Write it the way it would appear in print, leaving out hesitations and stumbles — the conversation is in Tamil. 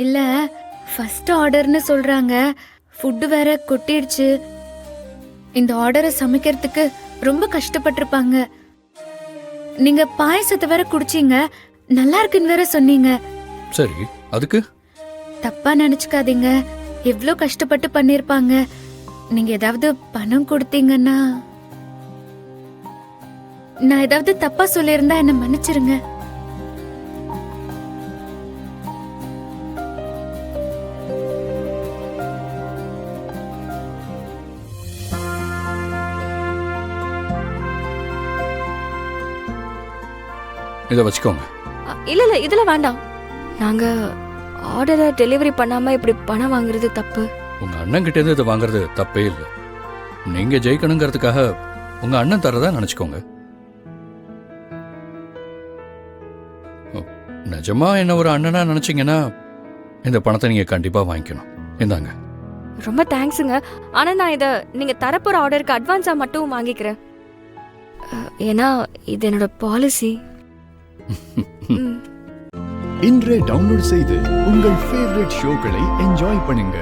இல்ல, ஃபர்ஸ்ட் ஆர்டர்னு சொல்றாங்க. ஃபுட் வேற கொட்டிடுச்சு. இந்த ஆர்டரை சமைக்கிறதுக்கு ரொம்ப கஷ்டப்பட்டிருப்பாங்க. நீங்க பாயசத்தை வேற குடிச்சீங்க, நல்லா இருக்குன்னு வேற சொன்னீங்க. சரி, அதுக்கு தப்பா நினைச்சுக்காதீங்க, எவ்ளோ கஷ்டப்பட்டு பண்ணிருப்பாங்க. நீங்க ஏதாவது பணம் கொடுத்தீங்கன்னா. நான் ஏதாவது தப்பா சொல்லியிருந்தா என்ன மன்னிச்சிருங்க. இதை வச்சுக்கோங்க. இல்ல இல்ல இதுல வேண்டாம். நாங்க ஆர்டரை டெலிவரி பண்ணாம இப்படி பணம் வாங்குறது தப்பு. உங்க அண்ணன் கிட்ட இருந்து இதை வாங்குறது தப்பே இல்லை. நீங்க ஜெயிக்கணுங்கிறதுக்காக உங்க அண்ணன் தரதா நினைச்சுக்கோங்க. நிஜமா என்ன ஒரு அண்ணனா நினைச்சீங்கன்னா இந்த பணத்தை நீங்க கண்டிப்பா வாங்கிக்கணும். இந்தாங்க. ரொம்ப தேங்க்ஸுங்க. ஆனா நான் இதை நீங்க தரப்போற ஆர்டருக்கு அட்வான்ஸா மட்டும் வாங்கிக்கிறேன். ஏன்னா இது என்னோட பாலிசி. இன்றே டவுன்லோட் செய்து உங்கள் ஃபேவரட் ஷோக்களை என்ஜாய் பண்ணுங்க.